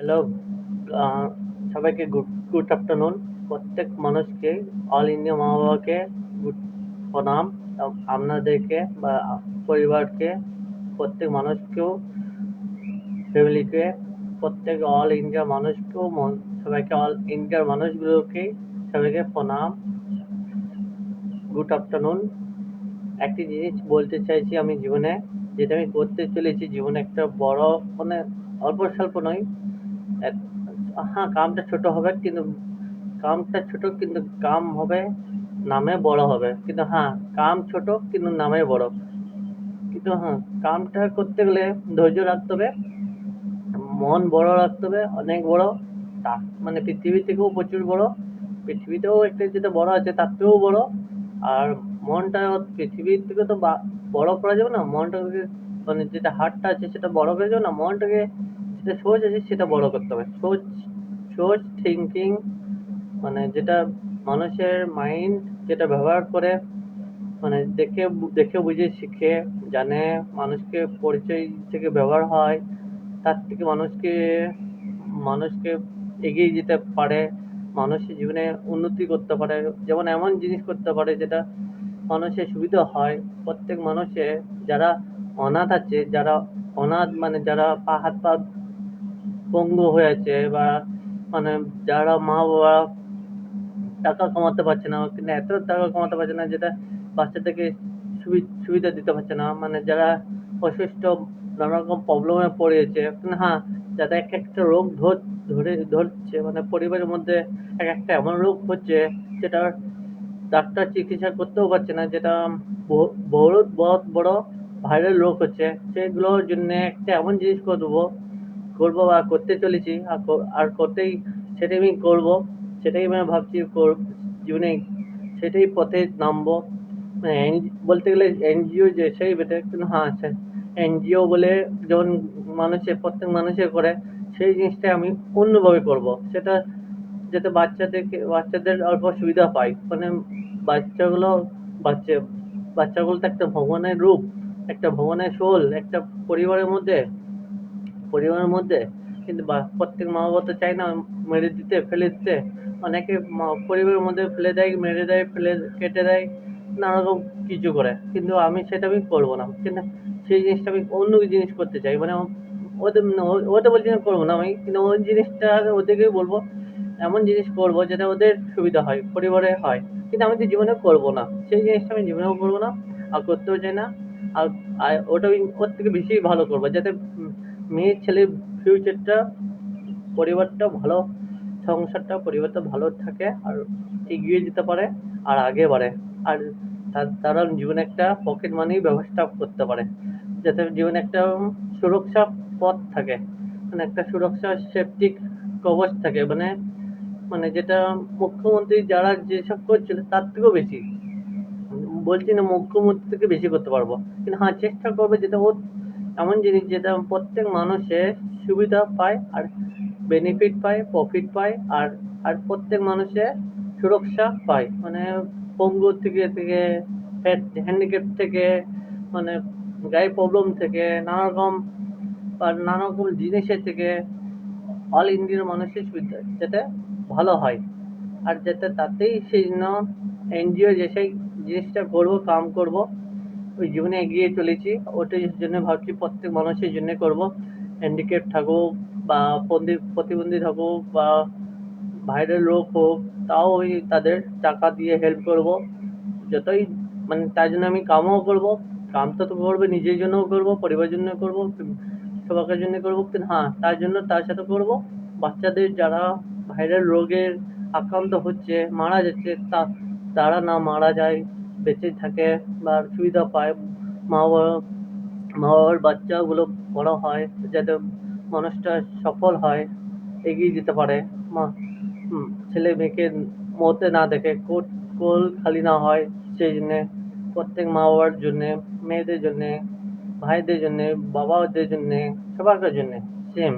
Hello, আ সবাইকে good afternoon. প্রত্যেক মানুষকে অল ইন্ডিয়া মা-বাবাকে গুড প্রণাম। আপনাদেরকে বা পরিবারকে, প্রত্যেক মানুষকেও, ফ্যামিলিকে, প্রত্যেক অল ইন্ডিয়া মানুষকেও সবাইকে অল ইন্ডিয়ার মানুষগুলোকে সবাইকে প্রণাম। Good afternoon. একটি জিনিস বলতে চাইছি আমি জীবনে, যেটা আমি করতে চলেছি জীবনে একটা বড় মানে অল্প-স্বল্প নয়। এক হ্যাঁ, কামটা ছোট হবে কিন্তু কাম হবে, নামে বড় হবে। কিন্তু হ্যাঁ, কাম ছোট কিন্তু নামে বড়। কিন্তু হ্যাঁ, কামটা করতে গেলে ধৈর্য রাখতে হবে, মন বড় রাখতে হবে, অনেক বড়। মানে পৃথিবী থেকেও প্রচুর বড়। পৃথিবীতেও একটা যেটা বড় আছে তার থেকেও বড়। আর মনটা পৃথিবীর থেকে তো বড় করা যাবে না। মনটাকে মানে যেটা হার্টটা আছে সেটা বড় করা যাবে না। মনটাকে যেটা সোচ আছে সেটা বড় করতে হবে। সোচ সোচ থিংকিং মানে যেটা মানুষের মাইন্ড যেটা ব্যবহার করে, মানে দেখে দেখে বুঝে শিখে জানে, মানুষকে পরিচয় থেকে ব্যবহার হয়, তার থেকে মানুষকে মানুষকে এগিয়ে যেতে পারে, মানুষের জীবনে উন্নতি করতে পারে। যেমন এমন জিনিস করতে পারে যেটা মানুষের সুবিধা হয়। প্রত্যেক মানুষের যারা অনাথ আছে, যারা অনাথ মানে যারা হাত পা পঙ্গু হয়ে আছে, বা মানে যারা মা বাবা টাকা কামাতে পারছে না, কিন্তু এত টাকা কামাতে পারছে না যেটা বাচ্চাদেরকে সুবিধা দিতে পারছে না, মানে যারা অসুস্থ, নানা রকম প্রবলেমে পড়েছে। কিন্তু হ্যাঁ, যাদের এক একটা রোগ ধরছে, মানে পরিবারের মধ্যে এক একটা এমন রোগ হচ্ছে যেটা ডাক্তার চিকিৎসা করতেও পারছে না, যেটা বহুত বড় বড় ভাইরাল রোগ হচ্ছে। সেগুলোর জন্য একটা এমন জিনিস করবো বা করতে চলেছি, আর করতেই সেটাই আমি করবো। সেটাই আমি ভাবছি জীবনে সেটাই পথে নামবো। মানে বলতে গেলে এনজিও যে সেই বেটে, কিন্তু হ্যাঁ, এনজিও বলে যেমন প্রত্যেক মানুষের করে, সেই জিনিসটা আমি অন্যভাবে করব। সেটা যাতে বাচ্চাদের অল্প সুবিধা পায়। মানে বাচ্চাগুলো বাচ্চা বাচ্চাগুলো তো একটা ভগবানের রূপ, একটা ভগবানের সোল, একটা পরিবারের মধ্যে পরিবারের মধ্যে কিন্তু প্রত্যেক মা বাবা তো চায় না মেরে দিতে, ফেলে দিতে। অনেকে পরিবারের মধ্যে ফেলে দেয়, মেরে দেয়, কেটে দেয়, নানা রকম কিছু করে। কিন্তু আমি করবো না। কিন্তু সেই জিনিসটা আমি অন্য জিনিস করতে চাই। মানে ওদের বলছি না করবো না আমি, কিন্তু ওই জিনিসটা ওদেরকেই বলবো এমন জিনিস করবো যেটা ওদের সুবিধা হয়, পরিবারে হয়। কিন্তু আমি তো জীবনে করবো না সেই জিনিসটা, আমি জীবনেও করবো না, আর করতেও চাই না। আর আর ওটা আমি ওর থেকে বেশি ভালো করবো, যাতে মেয়ে ছেলের ফিউচারটা, পরিবারটা ভালো, সংসারটা পরিবারটা ভালো থাকে, আর এগিয়ে যেতে পারে, আর আগে বাড়ে। আর তারা জীবনে একটা পকেট মানির ব্যবস্থা করতে পারে, যাতে জীবনে একটা সুরক্ষা পথ থাকে, মানে একটা সুরক্ষা সেফটি কবচ থাকে। মানে মানে যেটা মুখ্যমন্ত্রী যারা যেসব করছিল তার থেকেও বেশি। বলছি না মুখ্যমন্ত্রী থেকে বেশি করতে পারবো, কিন্তু হ্যাঁ, চেষ্টা করবে যেটা ও এমন জিনিস যেটা প্রত্যেক মানুষের সুবিধা পায়, আর বেনিফিট পায়, প্রফিট পায়, আর আর প্রত্যেক মানুষের সুরক্ষা পায়। মানে পঙ্গু থেকে হ্যান্ডিক্যাপ থেকে, মানে গায়ে প্রবলেম থেকে, নানা রকম আর নানা রকম জিনিসের থেকে অল ইন্ডিয়ার মানুষের সুবিধা যাতে ভালো হয়। আর যাতে তাতেই সেই জন্য এনজিও যে সেই জিনিসটা করবো, কাম করবো, ওই জীবনে এগিয়ে চলেছি। ওটার জন্য ভাবছি প্রত্যেক মানুষের জন্য করব। হ্যান্ডিক্যাপ থাকুক বা প্রতিবন্ধী থাকুক বা ভাইরাল রোগ হোক, তাও ওই তাদের টাকা দিয়ে হেল্প করব। যতই মানে তার জন্য আমি কামও করব। কামটা তো করবো, নিজের জন্যও করব, পরিবারের জন্য করব, সবার জন্য করব। কিন্তু হ্যাঁ, তার সাথে করব বাচ্চাদের যারা ভাইরাল রোগের আক্রান্ত হচ্ছে, মারা যাচ্ছে, তারা না মারা যায়, বেঁচে থাকে বা সুবিধা পায়। মা বাবা মা বাবার বাচ্চাগুলো বড় হয়, যাতে মানুষটা সফল হয়, এগিয়ে যেতে পারে। মা ছেলে মেয়েকে মরতে না দেখে, কোল খালি না হয়, সেই জন্যে প্রত্যেক মা বাবার জন্যে, মেয়েদের জন্যে, ভাইদের জন্যে, বাবাদের জন্যে, সবার জন্যে সেম।